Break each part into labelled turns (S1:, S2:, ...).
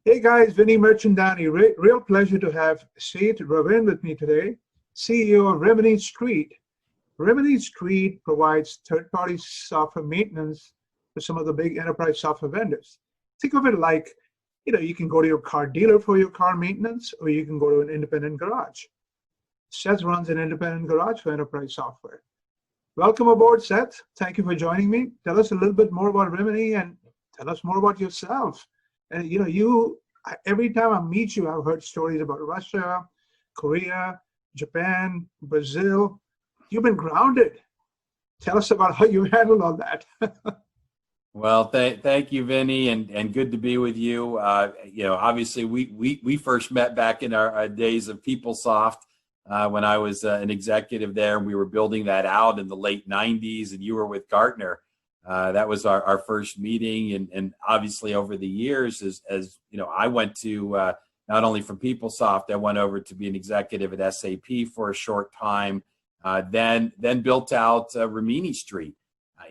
S1: Hey guys, Vinnie Mirchandani. Real pleasure to have Seth Ravin with me today, CEO of Rimini Street. Rimini Street provides third-party software maintenance for some of the big enterprise software vendors. Think of it like, you can go to your car dealer for your car maintenance, or you can go to an independent garage. Seth runs an independent garage for enterprise software. Welcome aboard, Seth. Thank you for joining me. Tell us a little bit more about Rimini and tell us more about yourself. And every time I meet you, I've heard stories about Russia, Korea, Japan, Brazil. You've been grounded. Tell us about how you handled all that.
S2: Well, thank you, Vinny, and good to be with you. Obviously, we first met back in our days of PeopleSoft when I was an executive there, and we were building that out in the late '90s, and you were with Gartner. That was our first meeting, and obviously over the years, as I went to not only from PeopleSoft, I went over to be an executive at SAP for a short time, then built out Rimini Street.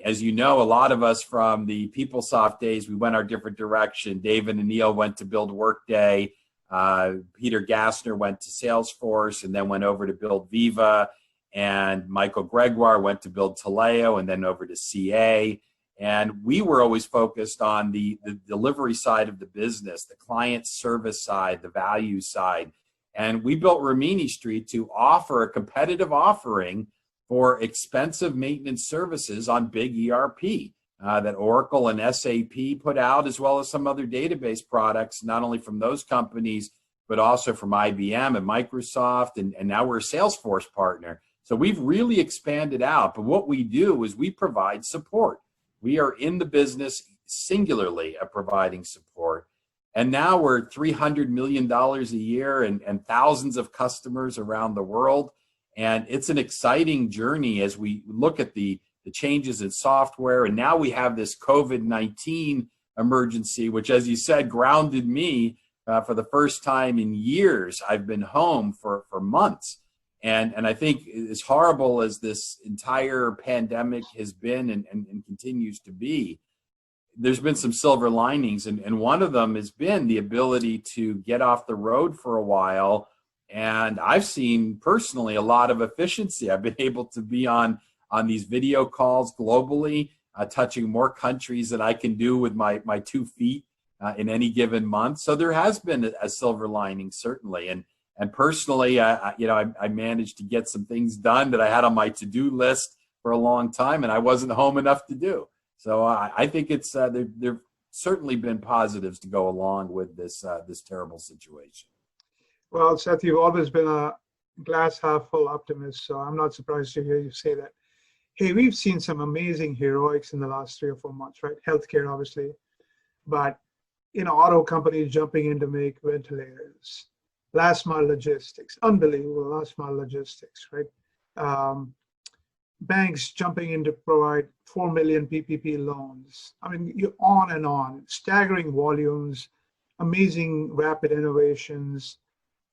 S2: As you know, a lot of us from the PeopleSoft days, we went our different direction. David and Neil went to build Workday. Peter Gassner went to Salesforce and then went over to build Viva. And Michael Gregoire went to build Taleo and then over to CA. And we were always focused on the delivery side of the business, the client service side, the value side. And we built Rimini Street to offer a competitive offering for expensive maintenance services on big ERP that Oracle and SAP put out, as well as some other database products, not only from those companies, but also from IBM and Microsoft. And now we're a Salesforce partner. So we've really expanded out. But what we do is we provide support. We are in the business singularly of providing support. And now we're $300 million a year and thousands of customers around the world. And it's an exciting journey as we look at the changes in software. And now we have this COVID-19 emergency, which, as you said, grounded me for the first time in years. I've been home for months. And I think as horrible as this entire pandemic has been and continues to be, there's been some silver linings. And one of them has been the ability to get off the road for a while. And I've seen personally a lot of efficiency. I've been able to be on these video calls globally, touching more countries than I can do with my 2 feet in any given month. So there has been a silver lining, certainly. And personally, I managed to get some things done that I had on my to-do list for a long time, and I wasn't home enough to do. So I think it's there've certainly been positives to go along with this terrible situation.
S1: Well, Seth, you've always been a glass half full optimist, so I'm not surprised to hear you say that. Hey, we've seen some amazing heroics in the last 3 or 4 months, right? Healthcare, obviously, but auto companies jumping in to make ventilators, last mile logistics, unbelievable last mile logistics, right? Banks jumping in to provide 4 million PPP loans. I mean, you're on and on, staggering volumes, amazing rapid innovations.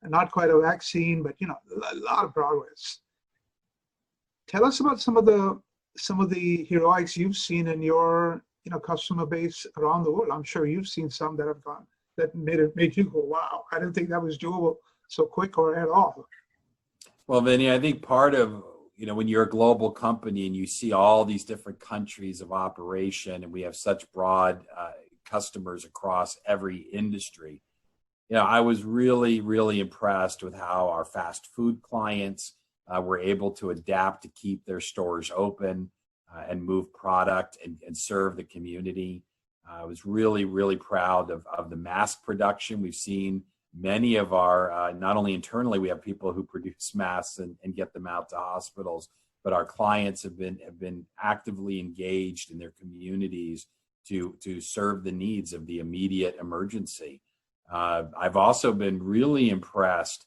S1: Not quite a vaccine, but a lot of progress. Tell us about some of the heroics you've seen in your customer base around the world. I'm sure you've seen some that have gone that made you go, wow, I didn't think that was doable so quick or at all.
S2: Well, Vinny, I think part of when you're a global company and you see all these different countries of operation, and we have such broad customers across every industry. I was really, really impressed with how our fast food clients were able to adapt to keep their stores open and move product and serve the community. I was really, really proud of the mask production. We've seen many of our, not only internally, we have people who produce masks and get them out to hospitals, but our clients have been actively engaged in their communities to serve the needs of the immediate emergency. I've also been really impressed.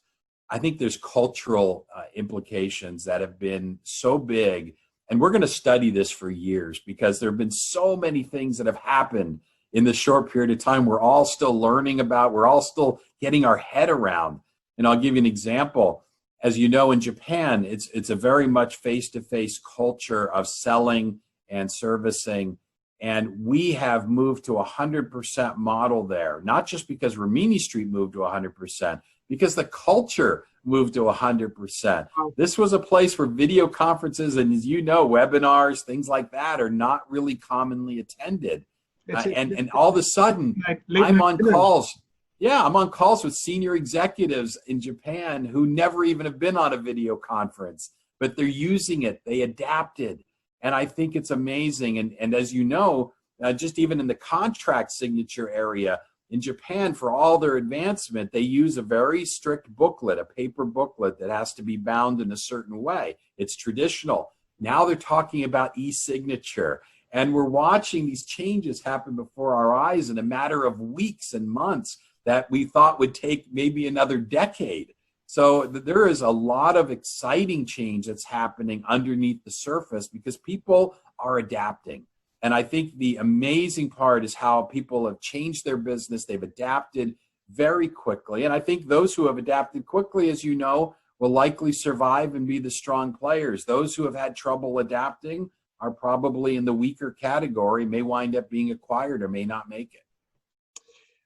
S2: I think there's cultural implications that have been so big, and we're going to study this for years because there have been so many things that have happened in this short period of time. We're all still learning about, we're all still getting our head around. And I'll give you an example. As you know, in Japan, it's a very much face-to-face culture of selling and servicing. And we have moved to 100% model there, not just because Rimini Street moved to 100%, because the culture moved to 100%. This was a place where video conferences and, as you know, webinars, things like that are not really commonly attended. And all of a sudden, I'm on calls. Yeah, I'm on calls with senior executives in Japan who never even have been on a video conference, but they're using it. They adapted. And I think it's amazing. And as you know, just even in the contract signature area in Japan, for all their advancement, they use a very strict booklet, a paper booklet that has to be bound in a certain way. It's traditional. Now they're talking about e-signature. And we're watching these changes happen before our eyes in a matter of weeks and months that we thought would take maybe another decade. So there is a lot of exciting change that's happening underneath the surface because people are adapting. And I think the amazing part is how people have changed their business. They've adapted very quickly. And I think those who have adapted quickly, as you know, will likely survive and be the strong players. Those who have had trouble adapting are probably in the weaker category, may wind up being acquired or may not make it.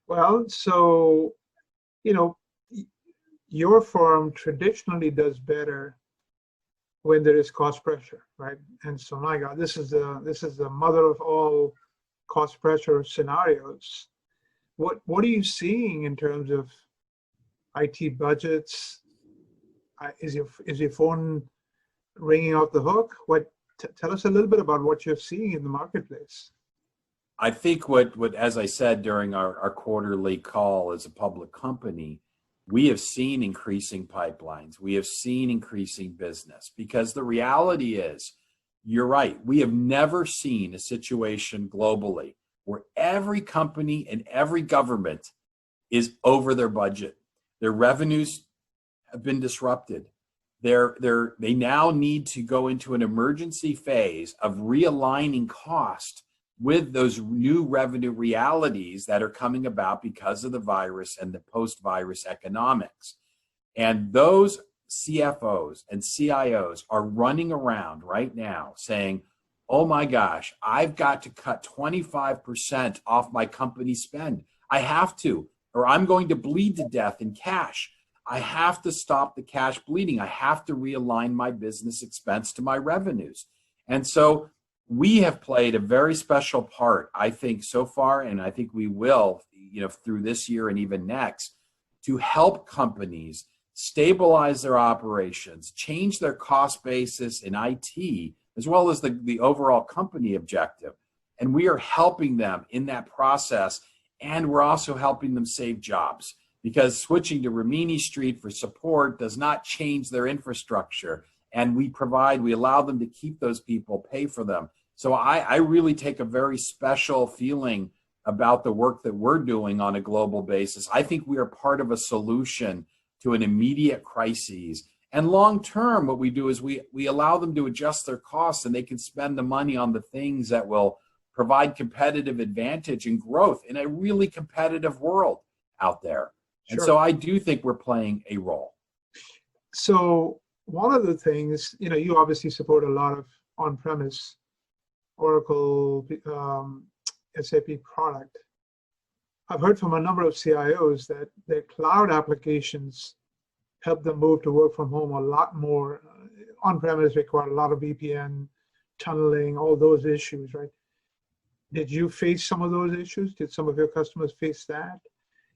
S1: Well, so, your firm traditionally does better when there is cost pressure, right? And so, my God, this is the mother of all cost pressure scenarios. What are you seeing in terms of IT budgets? Is your phone ringing off the hook? Tell us a little bit about what you're seeing in the marketplace.
S2: I think what as I said during our quarterly call as a public company, we have seen increasing pipelines. We have seen increasing business because the reality is, you're right, we have never seen a situation globally where every company and every government is over their budget. Their revenues have been disrupted. They now need to go into an emergency phase of realigning cost with those new revenue realities that are coming about because of the virus and the post-virus economics. And those CFOs and CIOs are running around right now saying, oh my gosh, I've got to cut 25% off my company spend. I have to, or I'm going to bleed to death in cash. I have to stop the cash bleeding. I have to realign my business expense to my revenues. And so we have played a very special part, I think, so far, and I think we will, through this year and even next, to help companies stabilize their operations, change their cost basis in IT, as well as the overall company objective. And we are helping them in that process, and we're also helping them save jobs, because switching to Rimini Street for support does not change their infrastructure. And we allow them to keep those people, pay for them. So I really take a very special feeling about the work that we're doing on a global basis. I think we are part of a solution to an immediate crisis. And long term, what we do is we allow them to adjust their costs, and they can spend the money on the things that will provide competitive advantage and growth in a really competitive world out there. Sure. And so I do think we're playing a role.
S1: So one of the things, you obviously support a lot of on-premise Oracle, SAP product. I've heard from a number of CIOs that their cloud applications help them move to work from home a lot more. On-premise require a lot of VPN, tunneling, all those issues, right? Did you face some of those issues? Did some of your customers face that?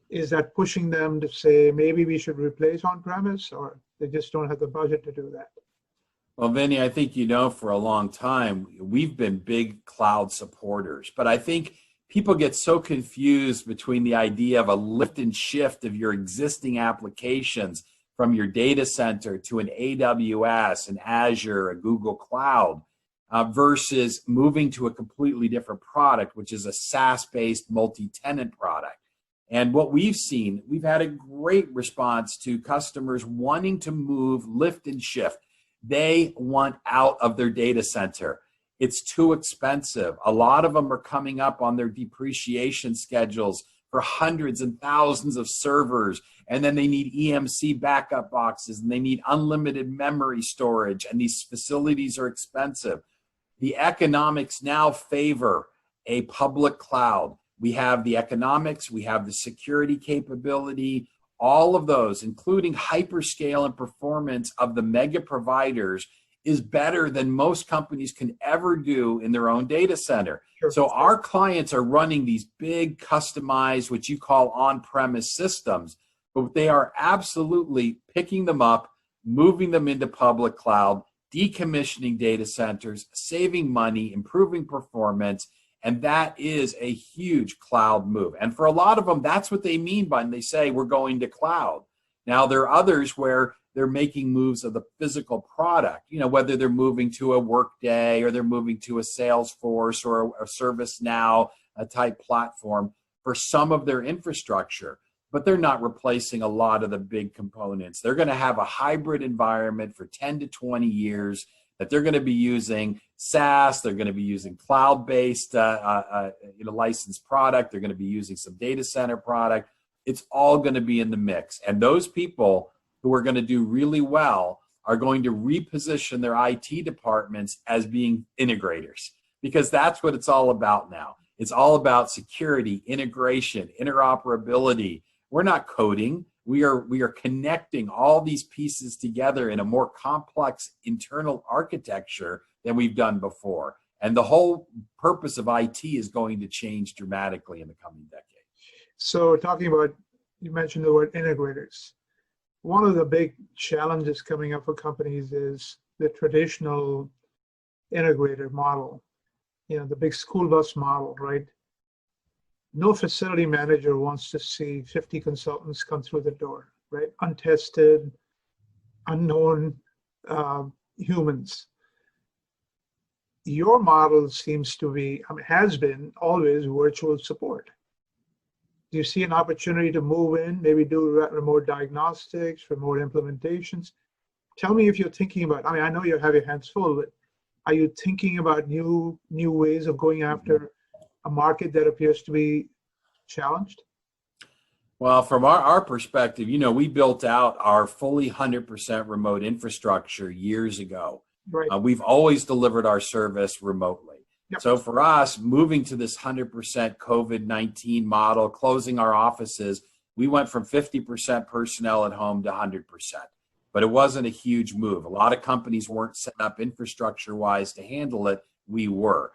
S1: Is that pushing them to say, maybe we should replace on-premise, or they just don't have the budget to do that?
S2: Well, Vinnie, I think for a long time, we've been big cloud supporters. But I think people get so confused between the idea of a lift and shift of your existing applications from your data center to an AWS, an Azure, a Google Cloud, versus moving to a completely different product, which is a SaaS-based multi-tenant product. And what we've seen, we've had a great response to customers wanting to move, lift and shift. They want out of their data center. It's too expensive. A lot of them are coming up on their depreciation schedules for hundreds and thousands of servers. And then they need EMC backup boxes, and they need unlimited memory storage. And these facilities are expensive. The economics now favor a public cloud. We have the economics, we have the security capability, all of those, including hyperscale and performance of the mega providers, is better than most companies can ever do in their own data center.
S1: Sure.
S2: So our clients are running these big customized, what you call on-premise systems, but they are absolutely picking them up, moving them into public cloud, decommissioning data centers, saving money, improving performance. And that is a huge cloud move. And for a lot of them, that's what they mean by when they say we're going to cloud. Now, there are others where they're making moves of the physical product, whether they're moving to a Workday or they're moving to a Salesforce or a ServiceNow type platform for some of their infrastructure. But they're not replacing a lot of the big components. They're going to have a hybrid environment for 10 to 20 years that they're going to be using SaaS. They're going to be using cloud-based licensed product. They're going to be using some data center product. It's all going to be in the mix. And those people who are going to do really well are going to reposition their IT departments as being integrators, because that's what it's all about now. It's all about security, integration, interoperability. We're not coding. We are connecting all these pieces together in a more complex internal architecture than we've done before. And the whole purpose of IT is going to change dramatically in the coming decade.
S1: So talking about, you mentioned the word integrators. One of the big challenges coming up for companies is the traditional integrator model, the big school bus model, right? No facility manager wants to see 50 consultants come through the door, right? Untested, unknown humans. Your model seems to be, has been always virtual support. Do you see an opportunity to move in, maybe do remote diagnostics, remote implementations? Tell me if you're thinking about, I know you have your hands full, but are you thinking about new ways of going after a market that appears to be challenged?
S2: Well, from our perspective, we built out our fully 100% remote infrastructure years ago.
S1: Right.
S2: We've always delivered our service remotely.
S1: Yep.
S2: So for us, moving to this 100% COVID-19 model, closing our offices, we went from 50% personnel at home to 100%. But it wasn't a huge move. A lot of companies weren't set up infrastructure-wise to handle it. We were.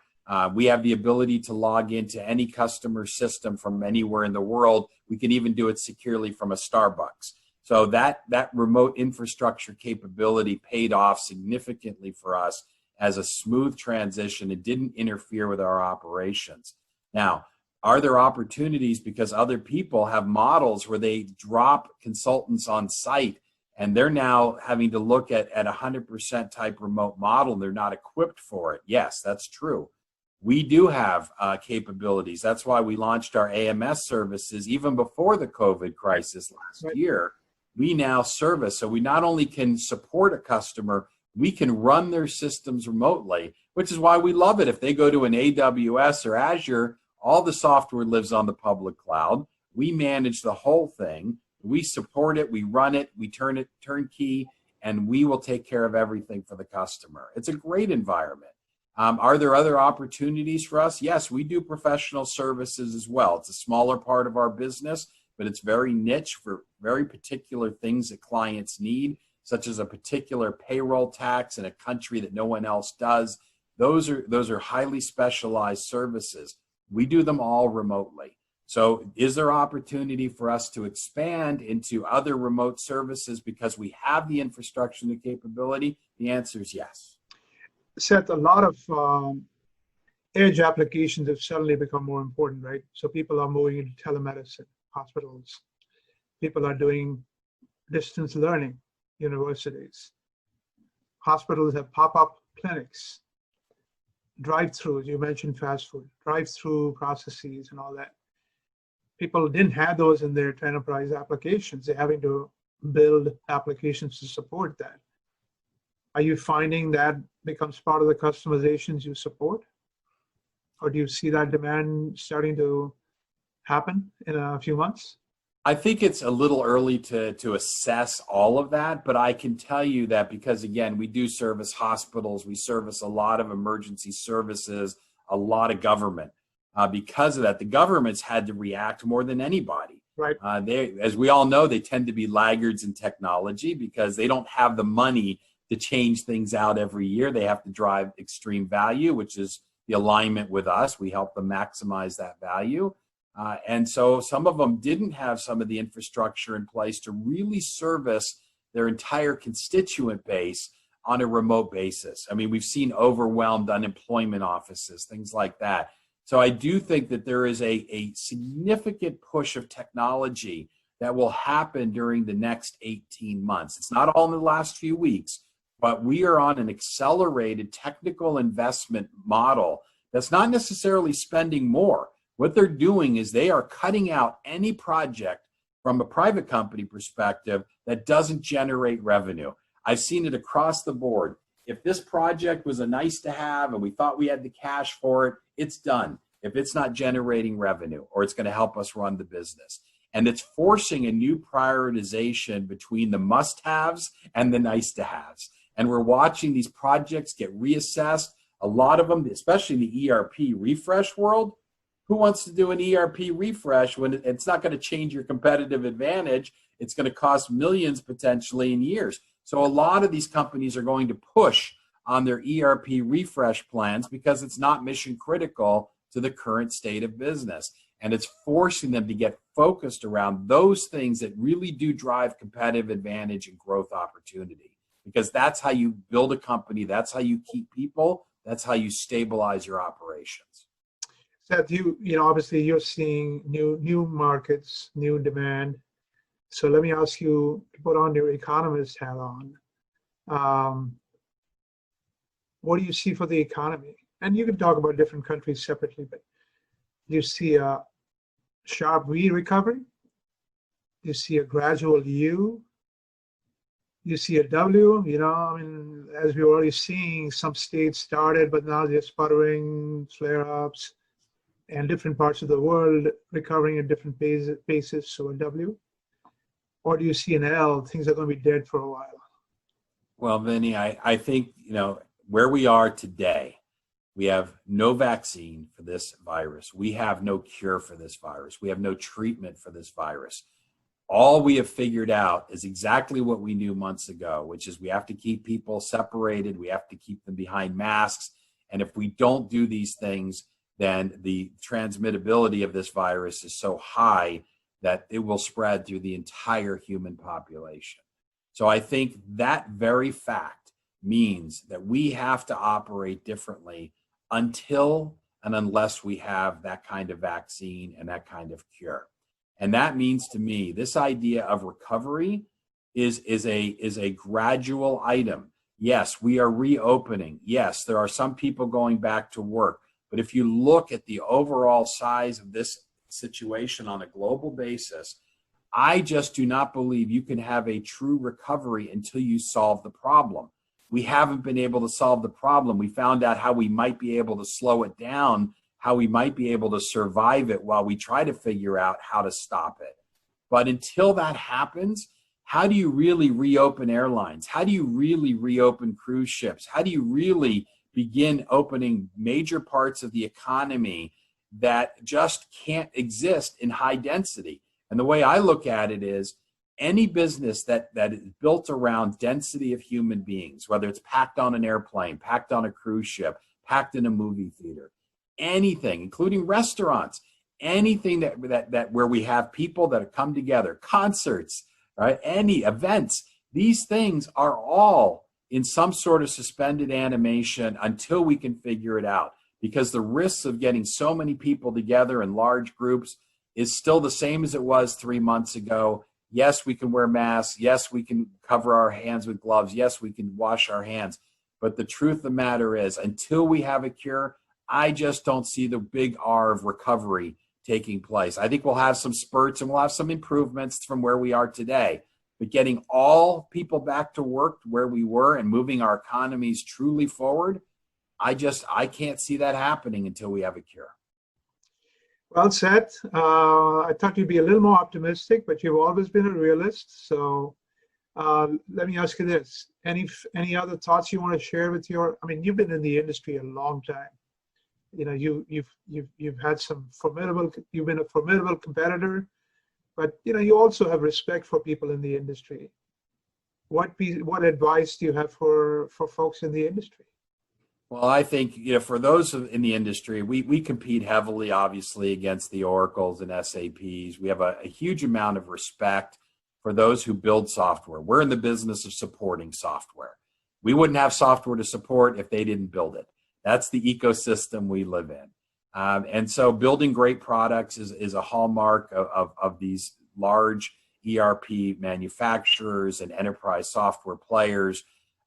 S2: We have the ability to log into any customer system from anywhere in the world. We can even do it securely from a Starbucks. So that remote infrastructure capability paid off significantly for us as a smooth transition. It didn't interfere with our operations. Now, are there opportunities because other people have models where they drop consultants on site and they're now having to look at 100% type remote model and they're not equipped for it? Yes, that's true. We do have capabilities. That's why we launched our AMS services even before the COVID crisis last year. We now service, so we not only can support a customer, we can run their systems remotely, which is why we love it. If they go to an AWS or Azure, all the software lives on the public cloud. We manage the whole thing. We support it. We run it. We turn it turnkey, and we will take care of everything for the customer. It's a great environment. Are there other opportunities for us? Yes, we do professional services as well. It's a smaller part of our business, but it's very niche for very particular things that clients need, such as a particular payroll tax in a country that no one else does. Those are highly specialized services. We do them all remotely. So is there opportunity for us to expand into other remote services because we have the infrastructure and the capability? The answer is yes.
S1: Seth, a lot of edge applications have suddenly become more important, right? So people are moving into telemedicine, hospitals. People are doing distance learning, universities. Hospitals have pop-up clinics, drive-throughs. You mentioned fast food, drive-through processes and all that. People didn't have those in their enterprise applications. They're having to build applications to support that. Are you finding that becomes part of the customizations you support? Or do you see that demand starting to happen in a few months?
S2: I think it's a little early to assess all of that, but I can tell you that because, again, we do service hospitals, we service a lot of emergency services, a lot of government. because of that. The governments had to react more than anybody.
S1: Right.
S2: As we all know, they tend to be laggards in technology because they don't have the money to change things out every year. They have to drive extreme value, which is the alignment with us. We help them maximize that value. And so some of them didn't have some of the infrastructure in place to really service their entire constituent base on a remote basis. I mean, we've seen overwhelmed unemployment offices, things like that. So I do think that there is a significant push of technology that will happen during the next 18 months. It's not all in the last few weeks, but we are on an accelerated technical investment model that's not necessarily spending more. What they're doing is they are cutting out any project from a private company perspective that doesn't generate revenue. I've seen it across the board. If this project was a nice to have and we thought we had the cash for it, it's done. If it's not generating revenue or it's going to help us run the business. And it's forcing a new prioritization between the must-haves and the nice-to-haves. And we're watching these projects get reassessed. A lot of them, especially in the ERP refresh world, who wants to do an ERP refresh when it's not going to change your competitive advantage? It's going to cost millions potentially in years. So a lot of these companies are going to push on their ERP refresh plans because it's not mission critical to the current state of business. And it's forcing them to get focused around those things that really do drive competitive advantage and growth opportunity. Because that's how you build a company. That's how you keep people. That's how you stabilize your operations.
S1: Seth, you know, obviously you're seeing new markets, new demand. So let me ask you to put on your economist hat on. What do you see for the economy? And you can talk about different countries separately, but do you see a sharp V recovery? Do you see a gradual U? Do you see a W? You know, I mean, as we're already seeing, some states started, but now they're sputtering, flare-ups, and different parts of the world recovering at different paces, so a W? Or do you see an L, things are going to be dead for a while?
S2: Well, Vinnie, I think, you know, where we are today, we have no vaccine for this virus. We have no cure for this virus. We have no treatment for this virus. All we have figured out is exactly what we knew months ago, which is we have to keep people separated. We have to keep them behind masks. And if we don't do these things, then the transmittability of this virus is so high that it will spread through the entire human population. So I think that very fact means that we have to operate differently until and unless we have that kind of vaccine and that kind of cure. And that means to me, this idea of recovery is a gradual item. Yes, we are reopening. Yes, there are some people going back to work. But if you look at the overall size of this situation on a global basis, I just do not believe you can have a true recovery until you solve the problem. We haven't been able to solve the problem. We found out how we might be able to slow it down, how we might be able to survive it while we try to figure out how to stop it. But until that happens, how do you really reopen airlines? How do you really reopen cruise ships? How do you really begin opening major parts of the economy that just can't exist in high density? And the way I look at it is any business that is built around density of human beings, whether it's packed on an airplane, packed on a cruise ship, packed in a movie theater, anything, including restaurants, anything that where we have people that have come together, concerts, right? Any events, these things are all in some sort of suspended animation until we can figure it out, because the risks of getting so many people together in large groups is still the same as it was 3 months ago. Yes, we can wear masks. Yes, we can cover our hands with gloves. Yes, we can wash our hands. But the truth of the matter is, until we have a cure, I just don't see the big R of recovery taking place. I think we'll have some spurts and we'll have some improvements from where we are today. But getting all people back to work where we were and moving our economies truly forward, I can't see that happening until we have a cure.
S1: Well said. I thought you'd be a little more optimistic, but you've always been a realist. So let me ask you this. Any other thoughts you want to share with you've been in the industry a long time. you've had some formidable, you've been a formidable competitor, but you also have respect for people in the industry. What advice do you have for folks in the industry?
S2: Well, I think, for those in the industry, we compete heavily, obviously, against the Oracles and SAPs. We have a huge amount of respect for those who build software. We're in the business of supporting software. We wouldn't have software to support if they didn't build it. That's the ecosystem we live in. And so building great products is a hallmark of these large ERP manufacturers and enterprise software players.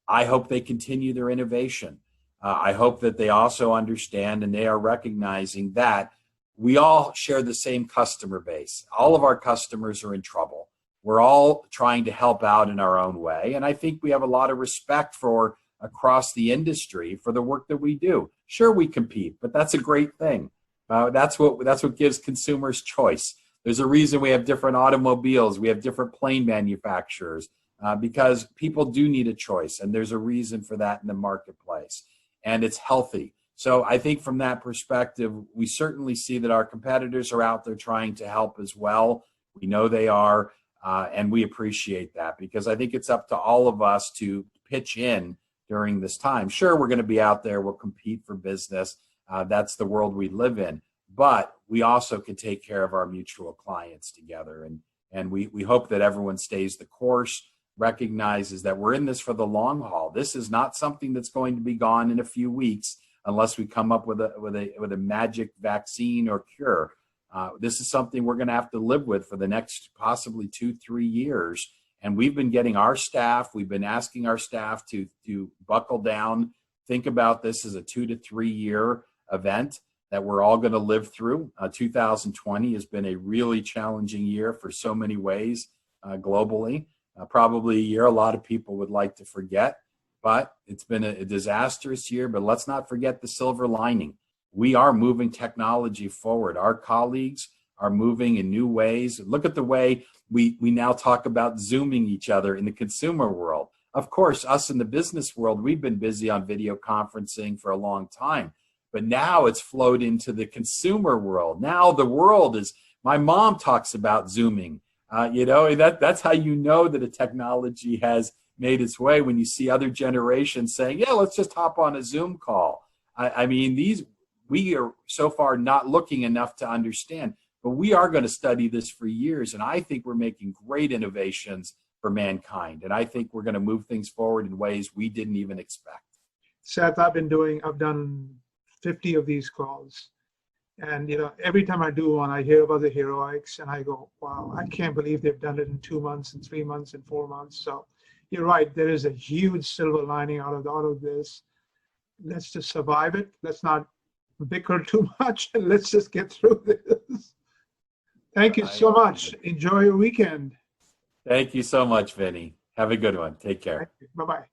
S2: I hope they continue their innovation. I hope that they also understand and they are recognizing that we all share the same customer base. All of our customers are in trouble. We're all trying to help out in our own way. And I think we have a lot of respect for across the industry for the work that we do. Sure, we compete, but that's a great thing. That's what gives consumers choice. There's a reason we have different automobiles. We have different plane manufacturers because people do need a choice. And there's a reason for that in the marketplace. And it's healthy. So I think from that perspective, we certainly see that our competitors are out there trying to help as well. We know they are. And we appreciate that because I think it's up to all of us to pitch in during this time. Sure, we're going to be out there. We'll compete for business. That's the world we live in. But we also can take care of our mutual clients together. And we hope that everyone stays the course, recognizes that we're in this for the long haul. This is not something that's going to be gone in a few weeks unless we come up with a magic vaccine or cure. This is something we're going to have to live with for the next possibly 2-3 years. And we've been getting we've been asking our staff to buckle down, think about this as a 2 to 3 year event that we're all going to live through. 2020 has been a really challenging year for so many ways globally. Probably a year a lot of people would like to forget, but it's been a disastrous year. But let's not forget the silver lining. We are moving technology forward. Our colleagues are moving in new ways. Look at the way we now talk about Zooming each other in the consumer world. Of course, us in the business world, we've been busy on video conferencing for a long time, but now it's flowed into the consumer world. Now the world is, my mom talks about Zooming. That's how you know that a technology has made its way when you see other generations saying, yeah, let's just hop on a Zoom call. We are so far not looking enough to understand, but we are going to study this for years. And I think we're making great innovations for mankind. And I think we're going to move things forward in ways we didn't even expect.
S1: Seth, I've done 50 of these calls. And, every time I do one, I hear about the heroics and I go, wow, I can't believe they've done it in 2 months and 3 months and 4 months. So you're right. There is a huge silver lining out of this. Let's just survive it. Let's not bicker too much and let's just get through this. Thank you so much. Enjoy your weekend.
S2: Thank you so much, Vinnie. Have a good one. Take care.
S1: Bye-bye.